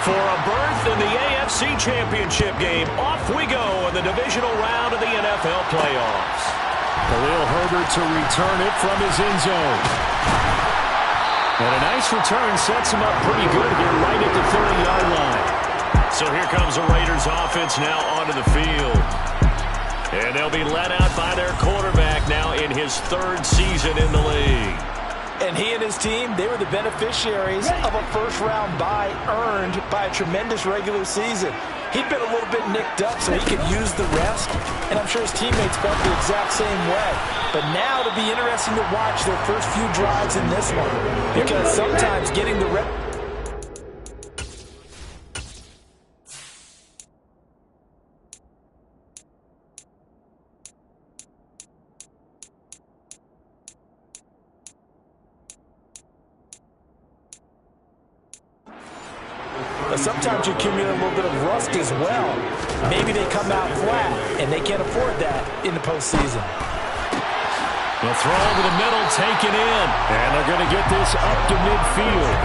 For a berth in the AFC Championship game, off we go in the divisional round of the NFL playoffs. Khalil Herbert to return it from his end zone. And a nice return sets him up pretty good here right at the 30-yard line. So here comes the Raiders offense now onto the field. And they'll be led out by their quarterback now in his third season in the league. And he and his team, they were the beneficiaries of a first-round bye earned by a tremendous regular season. He'd been a little bit nicked up so he could use the rest, and I'm sure his teammates felt the exact same way. But now it'll be interesting to watch their first few drives in this one, because sometimes getting the rest... Sometimes you accumulate a little bit of rust as well. Maybe they come out flat, and they can't afford that in the postseason. The throw over the middle, taken in. And they're going to get this up to midfield.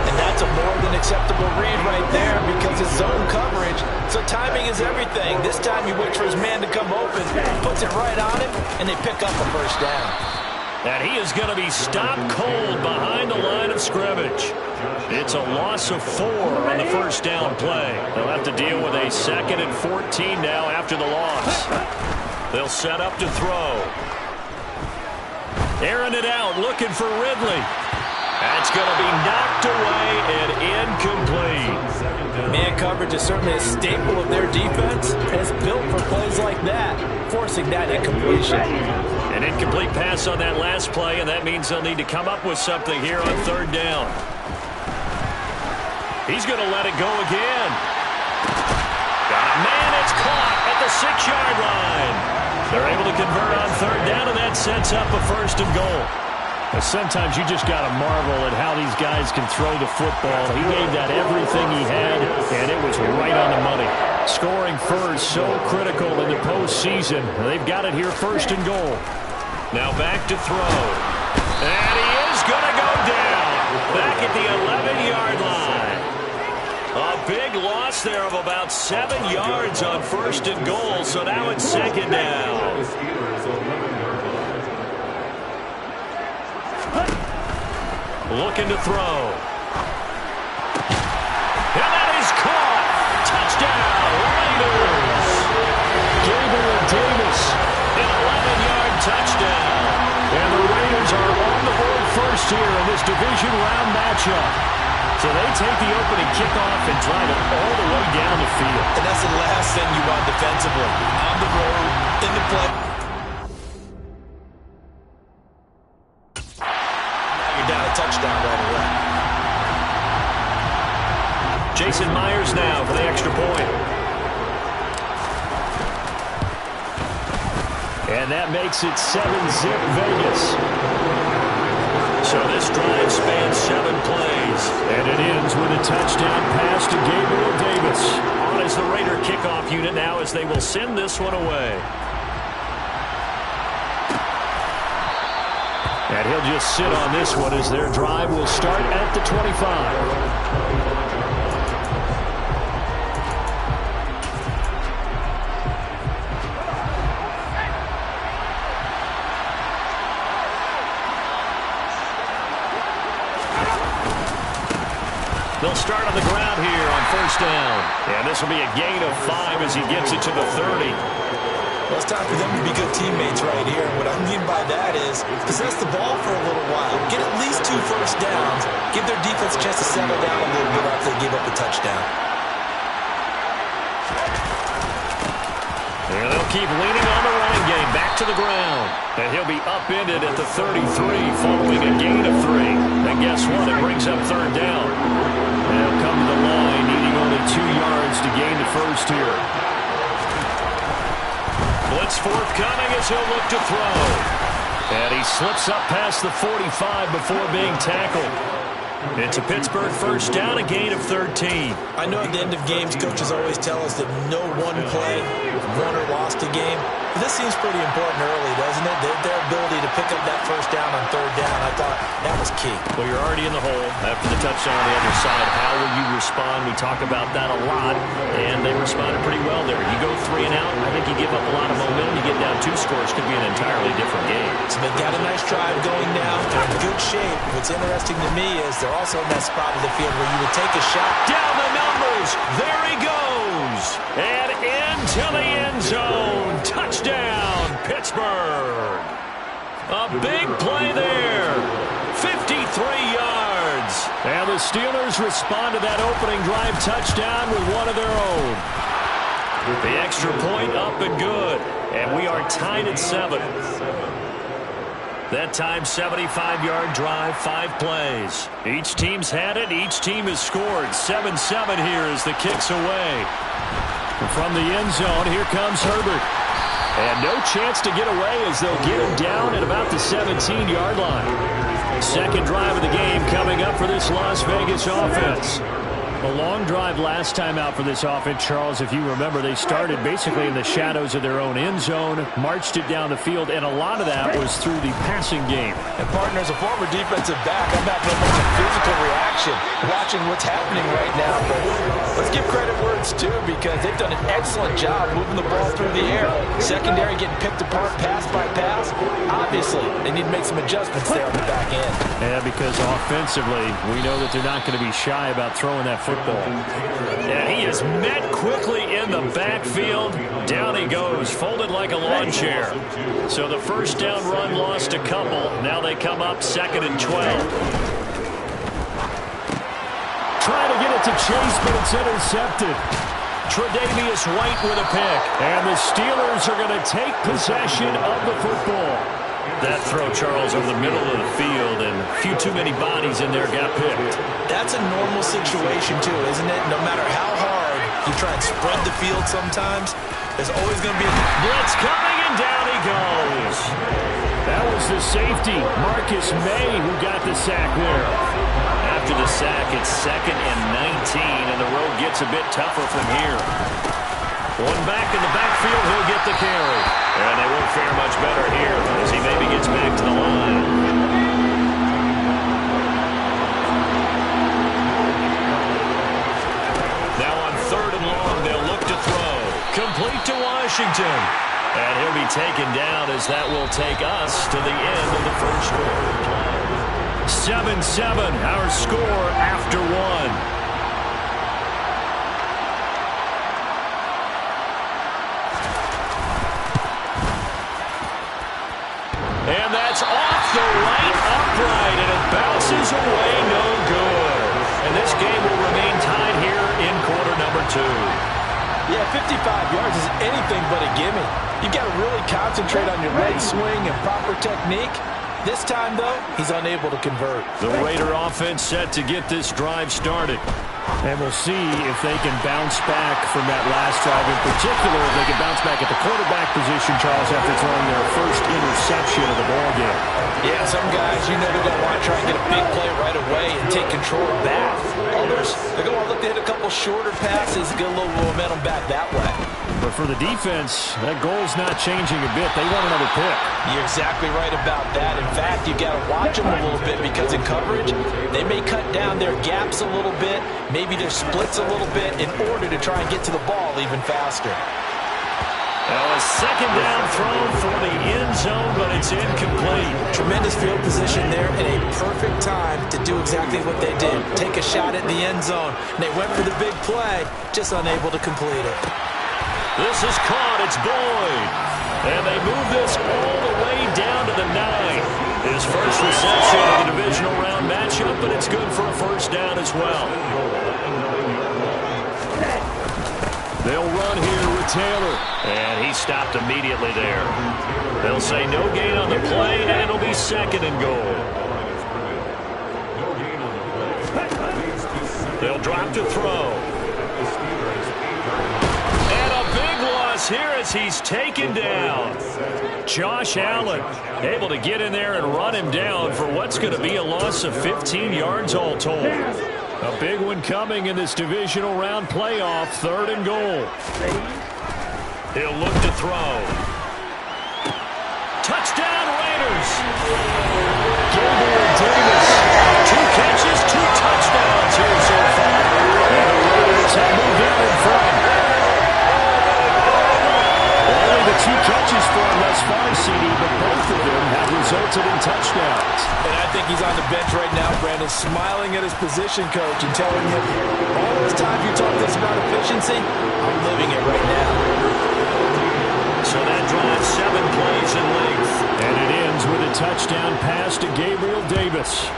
And that's a more than acceptable read right there because it's zone coverage, so timing is everything. This time he waits for his man to come open, puts it right on him, and they pick up a first down. And he is going to be stopped cold behind the line of scrimmage. It's a loss of 4 on the first down play. They'll have to deal with a 2nd and 14 now after the loss. They'll set up to throw. Airing it out, looking for Ridley. That's going to be knocked away and incomplete. Man coverage is certainly a staple of their defense, and it's built for plays like that, forcing that incompletion. An incomplete pass on that last play, and that means they'll need to come up with something here on third down. He's going to let it go again. Got a man, it's caught at the 6-yard line. They're able to convert on third down, and that sets up a 1st and goal. Sometimes you just got to marvel at how these guys can throw the football. He gave that everything he had, and it was right on the money. Scoring first, so critical in the postseason. They've got it here, 1st and goal. Now back to throw. And he is going to go down. Back at the 11-yard line. A big loss there of about 7 yards on 1st and goal, so now it's 2nd down. Looking to throw. And that is caught. Touchdown, Raiders. Gabriel Davis. An 11-yard touchdown. And the Raiders are on the board first here in this division round matchup. So they take the opening kickoff and drive it all the way down the field. And that's the last thing you want defensively. On the road, in the play. You're down a touchdown right away. Jason Myers now for the extra point. And that makes it 7-zip Vegas. So this drive spans 7 plays. And it ends with a touchdown pass to Gabriel Davis. On is the Raider kickoff unit now as they will send this one away. And he'll just sit on this one as their drive will start at the 25. They'll start on the ground here on 1st down. And this will be a gain of 5 as he gets it to the 30. Well, it's time for them to be good teammates right here. What I mean by that is possess the ball for a little while. Get at least 2 first downs. Give their defense a chance to settle down a little bit after they give up the touchdown. And they'll keep leaning on the running game. Back to the ground. And he'll be upended at the 33 following a gain of 3. And guess what? It brings up third down. And he'll come to the line needing only 2 yards to gain the first here. Blitz forthcoming as he'll look to throw. And he slips up past the 45 before being tackled. It's a Pittsburgh first down, a gain of 13. I know at the end of games, coaches always tell us that no one play won or lost a game. This seems pretty important early, doesn't it? Their ability to pick up that first down on third down, I thought that was key. Well, you're already in the hole after the touchdown on the other side. How will you respond? We talk about that a lot, and they responded pretty well there. You go 3 and out, I think you give up a lot of momentum. You get down 2 scores, could be an entirely different game. So they've got a nice drive going now. They're in good shape. What's interesting to me is they're also in that spot of the field where you would take a shot. Down the numbers. There he goes. And into the end zone. Touchdown, Pittsburgh. A big play there. 53 yards. And the Steelers respond to that opening drive touchdown with one of their own. The extra point up and good. And we are tied at 7. That time, 75-yard drive, 5 plays. Each team's had it. Each team has scored. 7-7 here as the kick's away. From the end zone, here comes Herbert. And no chance to get away as they'll get him down at about the 17-yard line. Second drive of the game coming up for this Las Vegas offense. A long drive last time out for this offense, Charles. If you remember, they started basically in the shadows of their own end zone, marched it down the field, and a lot of that was through the passing game. And, partner, as a former defensive back, I'm having almost a physical reaction watching what's happening right now. But let's give credit where it's due because they've done an excellent job moving the ball through the air. Secondary getting picked apart pass by pass. Obviously, they need to make some adjustments there on the back end. Yeah, because offensively, we know that they're not going to be shy about throwing that football. And he is met quickly in the backfield. Down he goes, folded like a lawn chair. So the first down run lost a couple. Now they come up 2nd and 12. Trying to get it to Chase, but it's intercepted. Tre'Davious White with a pick. And the Steelers are going to take possession of the football. That throw, Charles, over the middle of the field, and a few too many bodies in there got picked. That's a normal situation, too, isn't it? No matter how hard you try and spread the field sometimes, there's always going to be a blitz coming, and down he goes. That was the safety, Marcus May, who got the sack there. After the sack, it's 2nd and 19, and the road gets a bit tougher from here. One back in the backfield, he'll get the carry. And they won't fare much better here as he maybe gets back to the line. Now on 3rd and long, they'll look to throw. Complete to Washington. And he'll be taken down as that will take us to the end of the first quarter. 7-7, our score after 1. And that's off the right upright, and it bounces away, no good. And this game will remain tied here in quarter number 2. Yeah, 55 yards is anything but a gimme. You've got to really concentrate on your leg swing and proper technique. This time, though, he's unable to convert. The Raider offense set to get this drive started. And we'll see if they can bounce back from that last drive. In particular, if they can bounce back at the quarterback position, Charles, after throwing their first interception of the ballgame. Yeah, some guys, you know, they're going to want to try and get a big play right away and take control back. Others, they're going to want to look to hit a couple shorter passes, get a little momentum back that way. But for the defense, that goal's not changing a bit. They want another pick. You're exactly right about that. In fact, you've got to watch them a little bit because in coverage, they may cut down their gaps a little bit, maybe their splits a little bit in order to try and get to the ball even faster. Well, a 2nd down throw for the end zone, but it's incomplete. Tremendous field position there and a perfect time to do exactly what they did. Take a shot at the end zone. And they went for the big play, just unable to complete it. This is caught. It's Boyd. And they move this all the way down to the 9. His first reception of the divisional round matchup, but it's good for a first down as well. They'll run here with Taylor. And he stopped immediately there. They'll say no gain on the play, and it'll be 2nd and goal. They'll drop to throw. And a big loss here as he's taken down. Josh Allen able to get in there and run him down for what's going to be a loss of 15 yards all told. A big one coming in this divisional round playoff, 3rd and goal. He'll look to throw. Touchdown, Raiders. Gabriel Davis. 2 catches, 2 touchdowns here so far. And the Raiders have moved out in front. Only the 2 catches for him thus far, CD, but both of them have resulted in touchdowns. And I think he's on the bench right now, Brandon, smiling at his position coach and telling him, all those times you talk this about efficiency, I'm living it right now. So that drives 7 plays in length. And it ends with a touchdown pass to Gabriel Davis.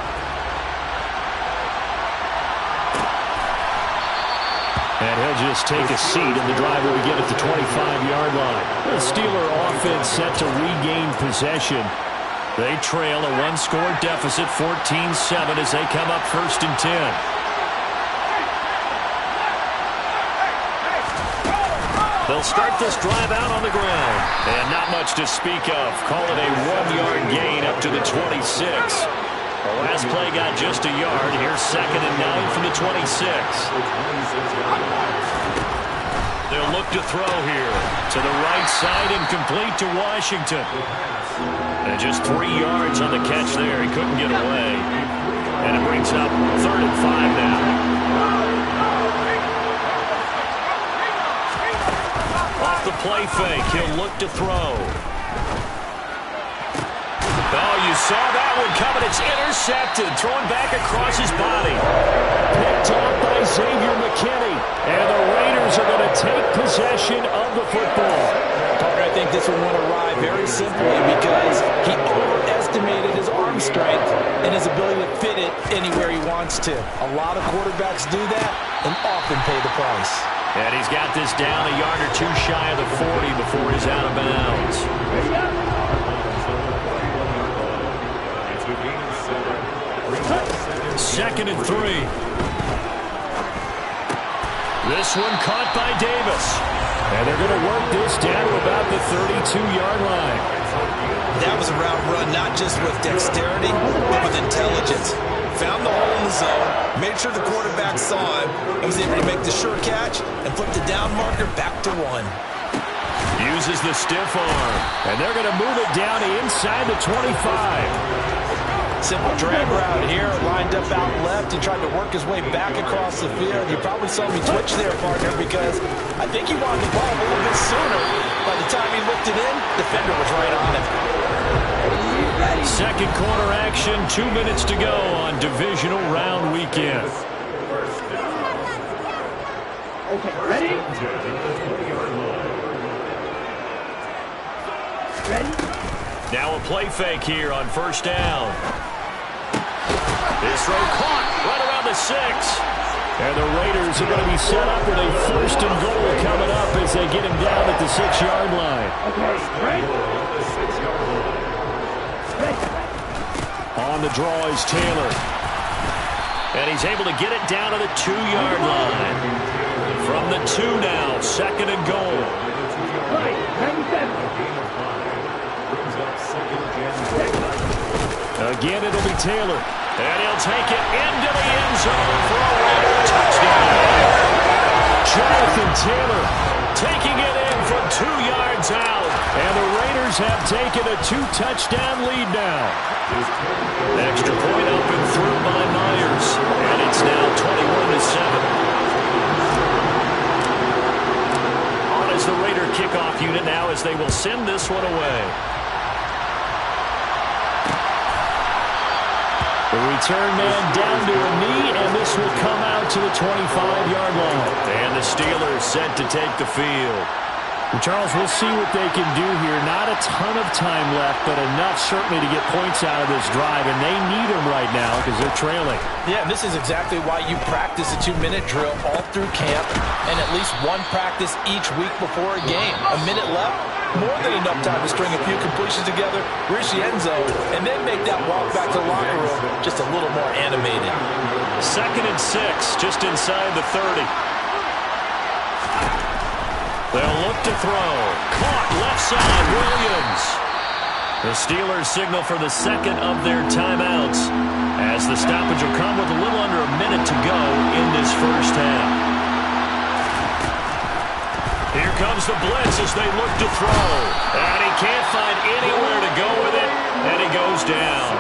And he'll just take a seat, and the drive will begin at the 25-yard line. The Steeler offense set to regain possession. They trail a 1-score deficit, 14-7, as they come up 1st and 10. They'll start this drive out on the ground. And not much to speak of. Call it a 1-yard gain up to the 26. The last play got just a yard. Here's 2nd and 9 from the 26. They'll look to throw here. To the right side and complete to Washington. And just 3 yards on the catch there. He couldn't get away. And it brings up 3rd and 5 now. Off the play fake, he'll look to throw. Oh, you saw that one coming. It's intercepted. Thrown back across his body. Picked off by Xavier McKinney. And the Raiders are going to take possession of the football. I think this one went awry very simply because he overestimated his arm strength and his ability to fit it anywhere he wants to. A lot of quarterbacks do that and often pay the price. And he's got this down a yard or 2 shy of the 40 before he's out of bounds. 2nd and 3. This one caught by Davis. And they're going to work this down to about the 32-yard line. That was a route run not just with dexterity, but with intelligence. Found the hole in the zone, made sure the quarterback saw him, and was able to make the sure catch and flip the down marker back to 1. Uses the stiff arm. And they're going to move it down to inside the 25. Simple drag route here, lined up out left. He tried to work his way back across the field. You probably saw me twitch there, partner, because I think he wanted the ball a little bit sooner. By the time he looked it in, the defender was right on him. 2nd quarter action, 2 minutes to go on divisional round weekend. Okay, ready? Ready? Now a play fake here on 1st down. This throw caught right around the 6. And the Raiders are going to be set up with a 1st and goal coming up as they get him down at the 6-yard line. Okay, ready? On the draw is Taylor. And he's able to get it down to the 2-yard line. From the 2 now, 2nd and goal. Right, 97. Again, it'll be Taylor. And he'll take it into the end zone for a Raider touchdown. Jonathan Taylor Taking it in from 2 yards out. And the Raiders have taken a 2-touchdown lead now. Extra point up and through by Myers. And it's now 21-7. On is the Raider kickoff unit now as they will send this one away. The return man down to a knee, and this will come out to the 25-yard line. And the Steelers set to take the field. And Charles, we'll see what they can do here. Not a ton of time left, but enough certainly to get points out of this drive, and they need them right now because they're trailing. Yeah, and this is exactly why you practice a 2-minute drill all through camp and at least one practice each week before a game. A minute left, more than enough time to string a few completions together, reach the end zone, and then make that walk back to the locker room just a little more animated. 2nd and 6, just inside the 30. They'll look to throw. Caught left side, Williams. The Steelers signal for the 2nd of their timeouts as the stoppage will come with a little under a minute to go in this first half. Here comes the blitz as they look to throw. And he can't find anywhere to go with it, and he goes down.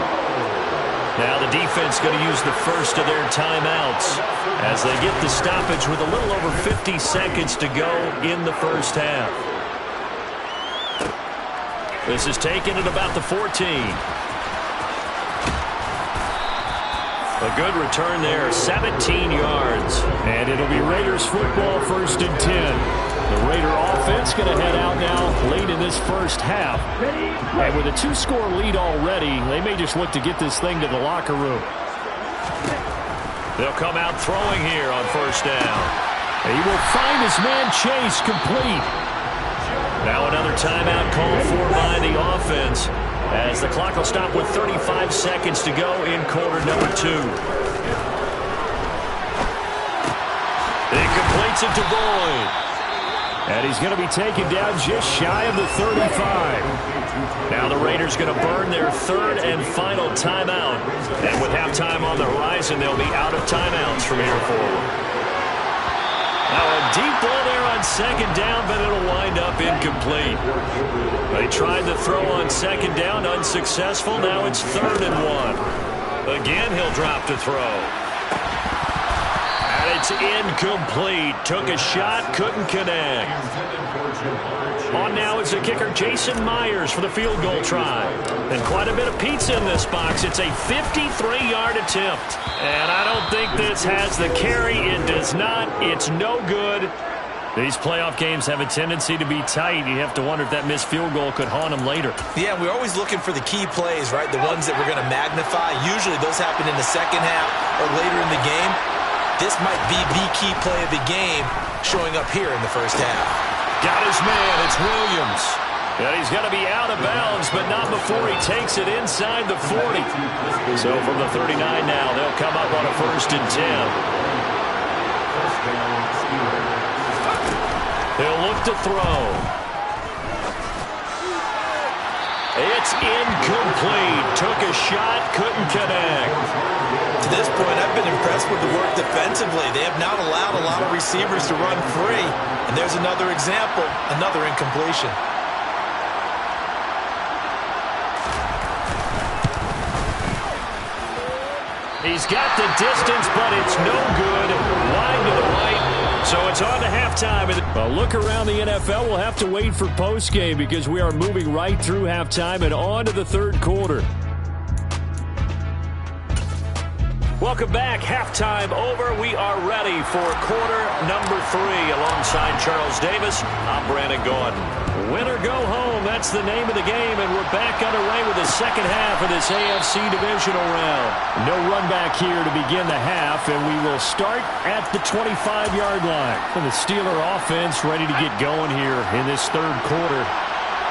Now the defense going to use the first of their timeouts as they get the stoppage with a little over 50 seconds to go in the first half. This is taken at about the 14. A good return there, 17 yards. And it'll be Raiders football, 1st and 10. The Raider offense going to head out now late in this first half. And with a 2-score lead already, they may just look to get this thing to the locker room. They'll come out throwing here on 1st down. And he will find his man Chase complete. Now another timeout called for by the offense as the clock will stop with 35 seconds to go in quarter number 2. He completes it to Boyd. And he's going to be taken down just shy of the 35. Now the Raiders going to burn their 3rd and final timeout. And with halftime on the horizon, they'll be out of timeouts from here forward. Now a deep ball there on 2nd down, but it'll wind up incomplete. They tried to throw on 2nd down, unsuccessful. Now it's 3rd and 1. Again, he'll drop to throw. It's incomplete. Took a shot, couldn't connect. On now is the kicker, Jason Myers, for the field goal try. And quite a bit of pizza in this box. It's a 53-yard attempt. And I don't think this has the carry. It does not. It's no good. These playoff games have a tendency to be tight. You have to wonder if that missed field goal could haunt them later. Yeah, we're always looking for the key plays, right? The ones that we're going to magnify. Usually those happen in the second half or later in the game. This might be the key play of the game showing up here in the first half. Got his man. It's Williams. And he's going to be out of bounds, but not before he takes it inside the 40. So from the 39 now, they'll come up on a 1st and 10. He'll look to throw. It's incomplete. Took a shot, couldn't connect. To this point, I've been impressed with the work defensively. They have not allowed a lot of receivers to run free. And there's another example, another incompletion. He's got the distance, but it's no good. Wide to the right. So it's on to halftime. A look around the NFL. We'll have to wait for postgame because we are moving right through halftime and on to the 3rd quarter. Welcome back. Halftime over. We are ready for quarter number 3. Alongside Charles Davis, I'm Brandon Gaudin. Win or go home, that's the name of the game, and we're back underway with the second half of this AFC divisional round. No run back here to begin the half, and we will start at the 25-yard line. And the Steeler offense ready to get going here in this 3rd quarter.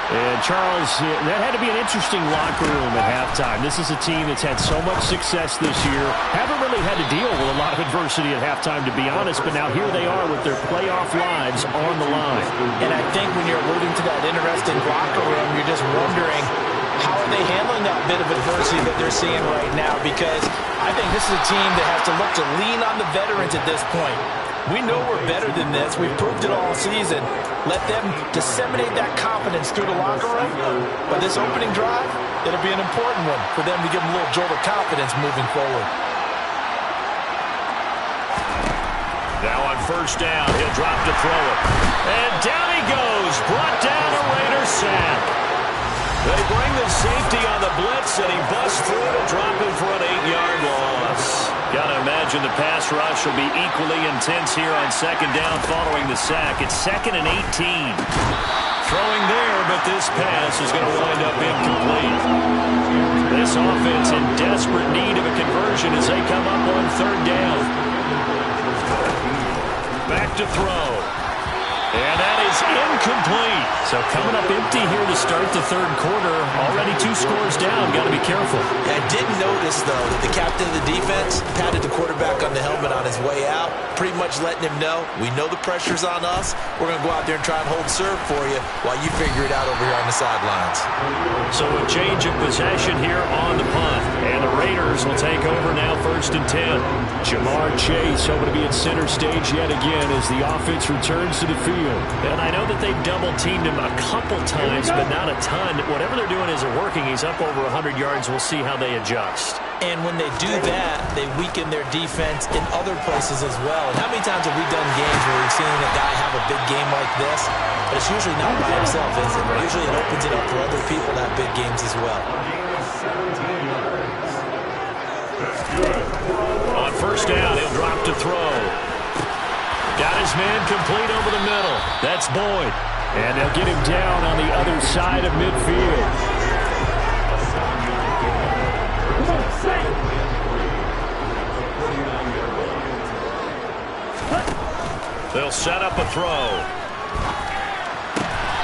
And, Charles, that had to be an interesting locker room at halftime. This is a team that's had so much success this year. Haven't really had to deal with a lot of adversity at halftime, to be honest. But now here they are with their playoff lives on the line. And I think when you're alluding to that interesting locker room, you're just wondering, how are they handling that bit of adversity that they're seeing right now? Because I think this is a team that has to look to lean on the veterans at this point. We know we're better than this. We've proved it all season. Let them disseminate that confidence through the locker room. But this opening drive, it'll be an important one for them to give them a little jolt of confidence moving forward. Now on 1st down, he'll drop to throw it. And down he goes. Brought down a Raider sack. They bring the safety on the blitz, and he busts through to drop him for an 8-yard loss. Got to imagine the pass rush will be equally intense here on 2nd down following the sack. It's 2nd and 18. Throwing there, but this pass is going to wind up incomplete. This offense in desperate need of a conversion as they come up on 3rd down. Back to throw. And that is incomplete. So coming up empty here to start the 3rd quarter. Already 2 scores down. Got to be careful. I did notice, though, that the captain of the defense patted the quarterback on the helmet on his way out. pretty much letting him know, we know the pressure's on us. We're going to go out there and try and hold serve for you while you figure it out over here on the sidelines. So a change of possession here on the punt. And the Raiders will take over now, 1st and 10. Ja'Marr Chase hoping to be at center stage yet again as the offense returns to the field. And I know that they've double-teamed him a couple times, but not a ton. Whatever they're doing isn't working. He's up over 100 yards. We'll see how they adjust. And when they do that, they weaken their defense in other places as well. And how many times have we done games where we've seen a guy have a big game like this? But it's usually not by himself, is it? Usually it opens it up for other people to have big games as well. On 1st down, he'll drop to throw. Got his man complete over the middle. That's Boyd. And they'll get him down on the other side of midfield. They'll set up a throw.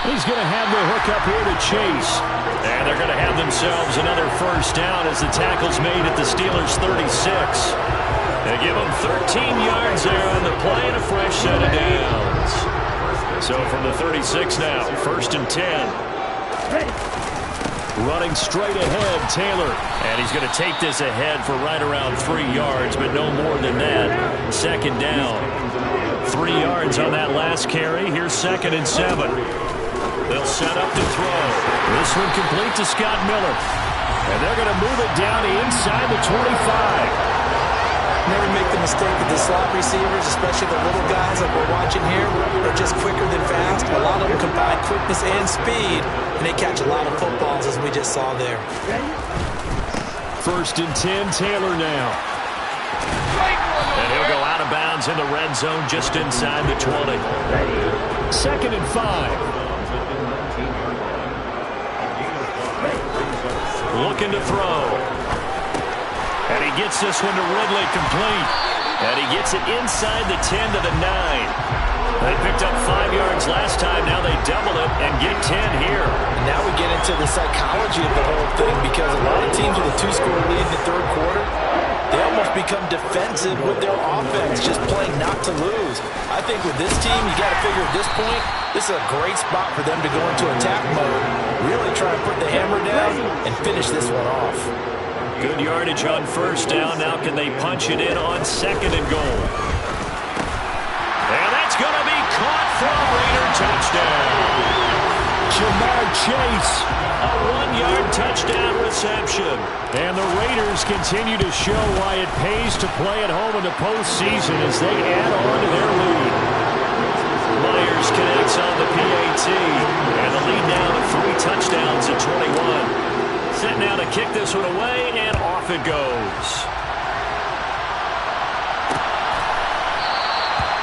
He's going to have the hook up here to Chase. And they're going to have themselves another 1st down as the tackle's made at the Steelers' 36. They give them 13 yards there on the play and a fresh set of downs. So from the 36 now, 1st and 10. Running straight ahead, Taylor. And he's going to take this ahead for right around 3 yards, but no more than that. 2nd down. 3 yards on that last carry. Here's 2nd and 7. They'll set up to throw. This one complete to Scott Miller. And they're going to move it down inside the 25. Never make the mistake of the slot receivers, especially the little guys like we're watching here. They're just quicker than fast. A lot of them combine quickness and speed, and they catch a lot of footballs, as we just saw there. 1st and 10, Taylor now. And he'll go out of bounds in the red zone just inside the 20. 2nd and 5. Looking to throw. And he gets this one to Ridley complete. And he gets it inside the 10 to the 9. They picked up 5 yards last time. Now they double it and get 10 here. Now we get into the psychology of the whole thing, because a lot of teams with a 2-score lead in the 3rd quarter, they almost become defensive with their offense, just playing not to lose. I think with this team, you got to figure at this point, this is a great spot for them to go into attack mode, really try and put the hammer down and finish this one off. Good yardage on 1st down. Now can they punch it in on 2nd and goal? And that's going to be caught for a Raider touchdown. Ja'Marr Chase. A 1-yard touchdown reception. And the Raiders continue to show why it pays to play at home in the postseason as they add on to their lead. Myers connects on the PAT. And the lead now to 3 touchdowns at 21. Set now to kick this one away, and off it goes.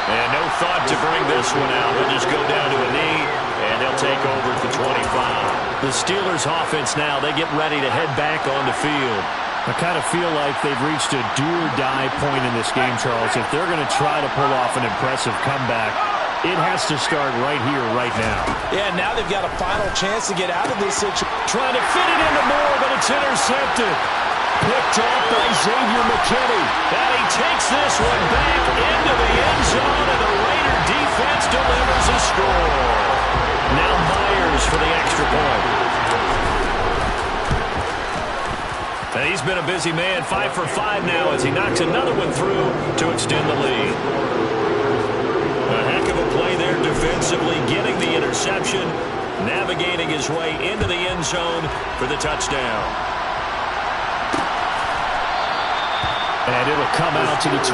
And no thought to bring this one out. They'll just go down to a knee, and they'll take over at the 25. The Steelers' offense now, they get ready to head back on the field. I kind of feel like they've reached a do-or-die point in this game, Charles. If they're going to try to pull off an impressive comeback, it has to start right here, right now. Yeah, now they've got a final chance to get out of this situation. Trying to fit it into Moore, but it's intercepted. Picked off by Xavier McKinney. And he takes this one back into the end zone, and the Raider defense delivers a score. Now Myers for the extra point. And he's been a busy man, 5 for 5 now as he knocks another one through to extend the lead. A heck of a play there defensively, getting the interception, navigating his way into the end zone for the touchdown. And it'll come out to the 25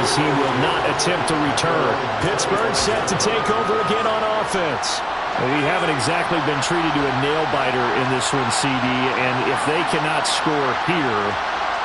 as he will not attempt to return. Pittsburgh set to take over again on offense. Well, we haven't exactly been treated to a nail-biter in this one, CD, and if they cannot score here,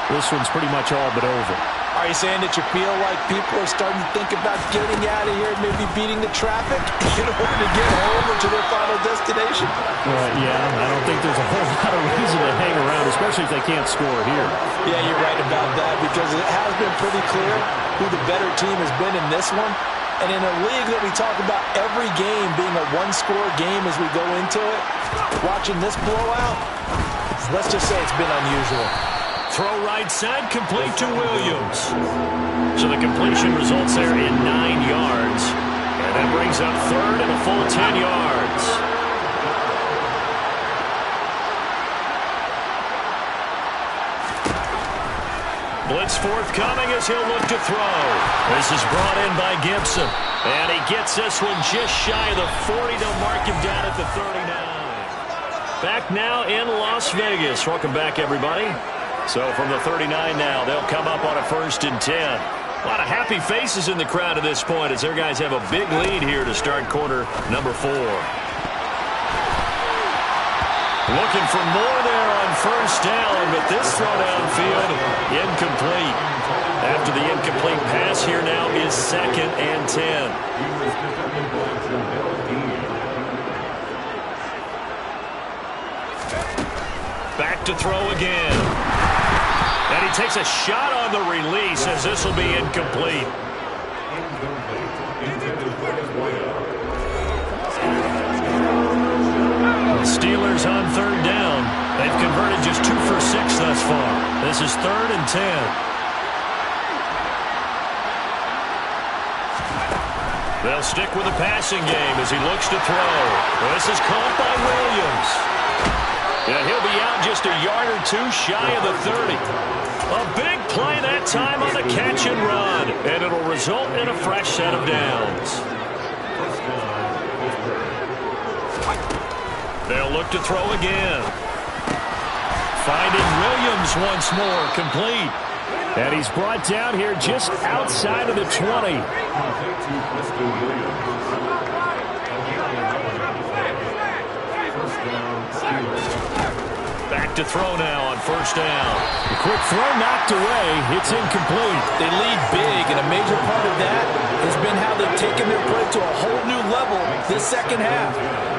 this one's pretty much all but over. Are you saying that you feel like people are starting to think about getting out of here and maybe beating the traffic in order to get home or to their final destination? Yeah, I don't think there's a whole lot of reason to hang around, especially if they can't score here. Yeah, you're right about that, because it has been pretty clear who the better team has been in this one. And in a league that we talk about every game being a one-score game as we go into it, watching this blowout, let's just say it's been unusual. throw right side, complete to Williams. So the completion results there in 9 yards. And that brings up third and a full 10 yards. Blitz forthcoming as he'll look to throw. This is brought in by Gibson. And he gets this one just shy of the 40. They'll mark him down at the 39. Back now in Las Vegas. Welcome back, everybody. So from the 39 now, they'll come up on a 1st and 10. A lot of happy faces in the crowd at this point as their guys have a big lead here to start quarter number 4. Looking for more there on 1st down, but this throw downfield incomplete. After the incomplete pass, here now is 2nd and 10. Back to throw again. And he takes a shot on the release as this will be incomplete. The Steelers on 3rd down. They've converted just 2 for 6 thus far. This is 3rd and 10. They'll stick with the passing game as he looks to throw. This is caught by Williams. And he'll be out just a yard or 2 shy of the 30. A big play that time on the catch and run. And it'll result in a fresh set of downs. They'll look to throw again. Finding Williams once more, complete. And he's brought down here just outside of the 20. Back to throw now on 1st down. The quick throw knocked away. It's incomplete. They lead big, and a major part of that has been how they've taken their play to a whole new level this second half.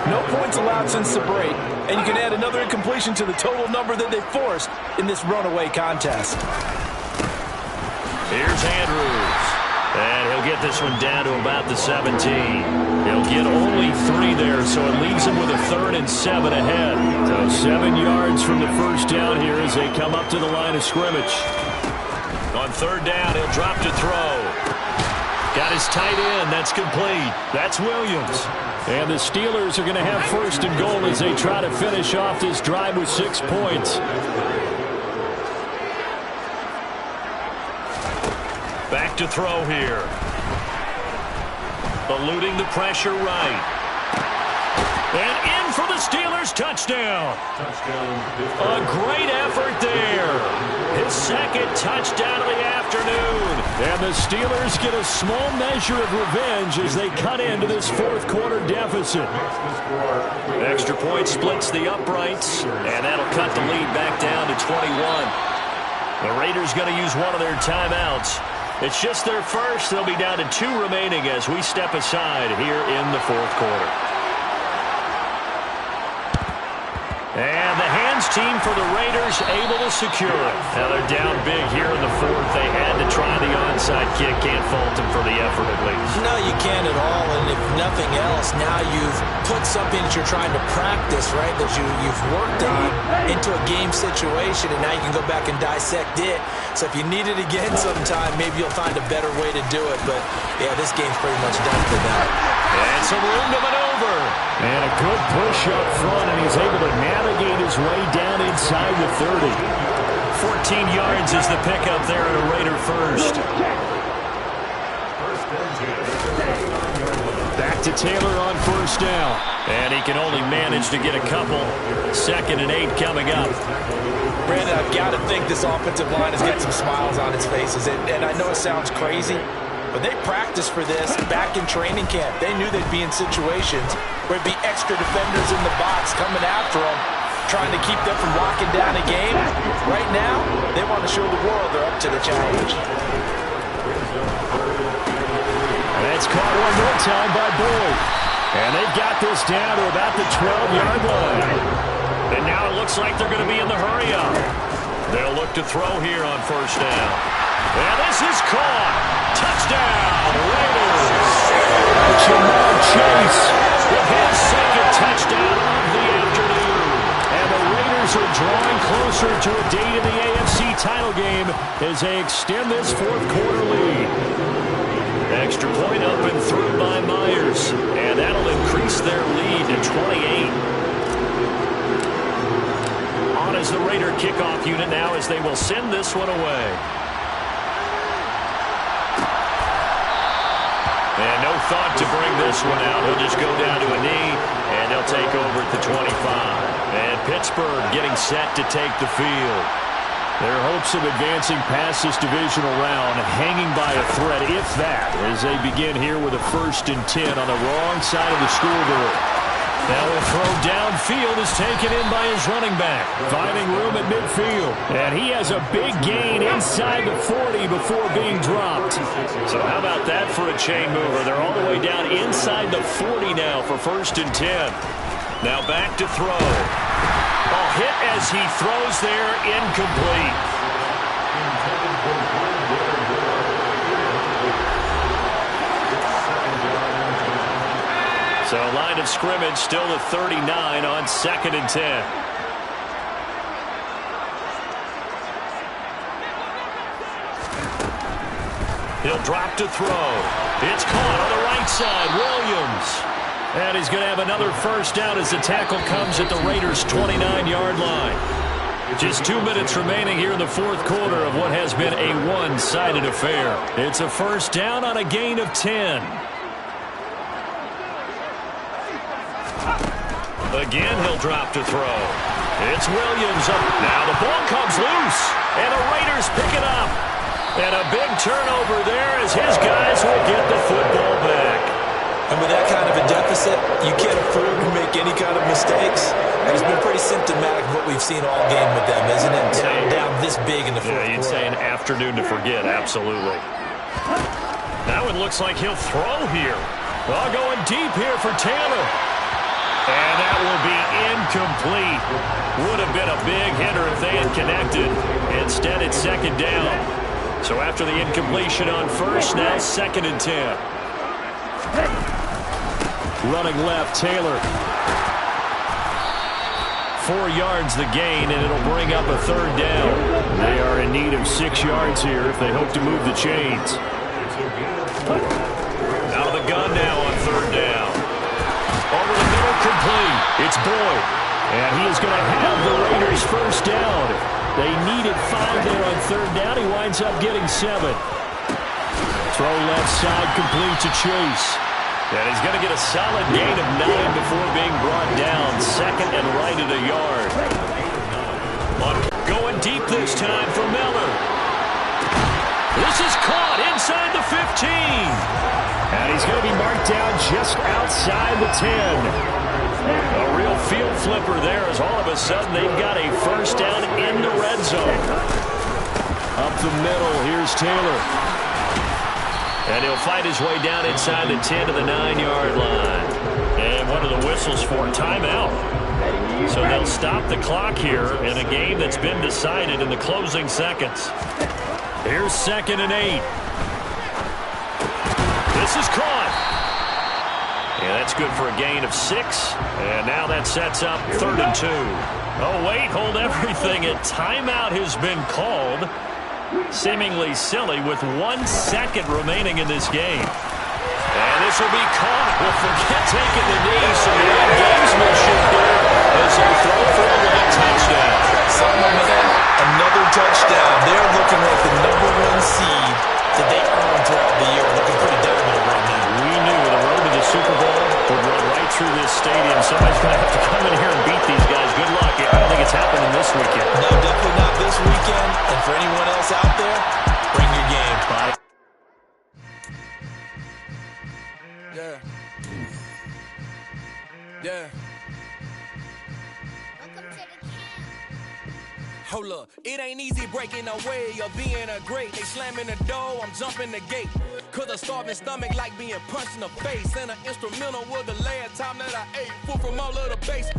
No points allowed since the break, and you can add another incompletion to the total number that they forced in this runaway contest. Here's Andrews. And he'll get this one down to about the 17. He'll get only 3 there, so it leaves him with a 3rd and 7 ahead. So 7 yards from the 1st down here as they come up to the line of scrimmage. On 3rd down, he'll drop to throw. Got his tight end. That's complete. That's Williams. And the Steelers are going to have 1st and goal as they try to finish off this drive with 6 points. Back to throw here. Eluding the pressure right. And in for the Steelers, touchdown. A great effort there. His 2nd touchdown of the afternoon. And the Steelers get a small measure of revenge as they cut into this 4th quarter deficit. Extra point splits the uprights, and that'll cut the lead back down to 21. The Raiders going to use one of their timeouts. It's just their first. They'll be down to 2 remaining as we step aside here in the 4th quarter. And the hands team for the Raiders able to secure it. Now they're down big here in the 4th. They had to try the onside kick. Can't fault them for the effort at least. No, you can't at all. And if nothing else, now you've put something that you're trying to practice, right, that you've worked on into a game situation, and now you can go back and dissect it. So if you need it again sometime, maybe you'll find a better way to do it. But, yeah, this game's pretty much done for them. And some room to maneuver. And a good push up front, and he's able to navigate his way down inside the 30. 14 yards is the pickup there at a Raider 1st. Back to Taylor on 1st down. And he can only manage to get a couple. 2nd and 8 coming up. Brandon, I've got to think this offensive line has got some smiles on its faces. And I know it sounds crazy, but they practiced for this back in training camp. They knew they'd be in situations where it'd be extra defenders in the box coming after them, trying to keep them from locking down a game. Right now, they want to show the world they're up to the challenge. That's caught one more time by Boyd. And they've got this down to about the 12-yard line. And now it looks like they're going to be in the hurry-up. They'll look to throw here on 1st down. And this is caught. Touchdown, Raiders. Jamar Chase with his 2nd touchdown of the afternoon. And the Raiders are drawing closer to a date in the AFC title game as they extend this fourth quarter lead. Extra point up and through by Myers, and that'll increase their lead to 28. On as the Raider kickoff unit now as they will send this one away. And no thought to bring this one out. He'll just go down to a knee, and they'll take over at the 25. And Pittsburgh getting set to take the field. Their hopes of advancing past this divisional round hanging by a thread, if that, as they begin here with a 1st and 10 on the wrong side of the scoreboard. Now a throw downfield is taken in by his running back, finding room at midfield. And he has a big gain inside the 40 before being dropped. So how about that for a chain mover? They're all the way down inside the 40 now for 1st and 10. Now back to throw. Hit as he throws there, incomplete. So line of scrimmage still the 39 on 2nd and 10. He'll drop to throw. It's caught on the right side. Williams. And he's going to have another first down as the tackle comes at the Raiders' 29-yard line. Just 2 minutes remaining here in the fourth quarter of what has been a one-sided affair. It's a first down on a gain of 10. Again, he'll drop to throw. It's Williams up. Now the ball comes loose, and the Raiders pick it up. And a big turnover there as his guys will get the football back. And with that kind of a deficit, you can't afford to make any kind of mistakes. And it's been pretty symptomatic of what we've seen all game with them, isn't it? Down this big in the fourth quarter. You'd say an afternoon to forget, absolutely. That one looks like he'll throw here. Well, going deep here for Taylor. And that will be incomplete. Would have been a big hitter if they had connected. Instead, it's 2nd down. So after the incompletion on 1st, now 2nd and 10. Running left, Taylor. 4 yards the gain, and it'll bring up a 3rd down. They are in need of 6 yards here if they hope to move the chains. Out of the gun now on 3rd down. Over the middle, complete. It's Boyd. And he is going to have the Raiders' first down. They needed 5 there on 3rd down. He winds up getting 7. Throw left side, complete to Chase. And he's going to get a solid gain of 9 before being brought down. 2nd and right at a yard. Going deep this time for Miller. This is caught inside the 15. And he's going to be marked down just outside the 10. A real field flipper there as all of a sudden they've got a first down in the red zone. Up the middle, here's Taylor. And he'll fight his way down inside the 10 to the 9-yard line. And one of the whistles for timeout. So they'll stop the clock here in a game that's been decided in the closing seconds. Here's 2nd and 8. This is caught. And that's good for a gain of 6. And now that sets up 3rd and 2. Oh, wait, hold everything. A timeout has been called. Seemingly silly with 1 second remaining in this game. And this will be caught. Well, forget taking the knee. So the gamesmanship there as they throw for a late touchdown. Something like that. Another touchdown. They're looking like the #1 seed that they earned throughout the year. Looking pretty dominant right now. We knew the road to the Super Bowl would run right through this stadium. Somebody's going to have to come in here and beat these guys. Good luck. I don't think it's happening this weekend. No, definitely not this weekend. And for anyone else out there, bring your game. Bye. Yeah. Hold up, it ain't easy breaking away or being a great. They slamming the door, I'm jumping the gate. Cause a starving stomach like being punched in the face. And an instrumental was the last time that I ate food from all of the base.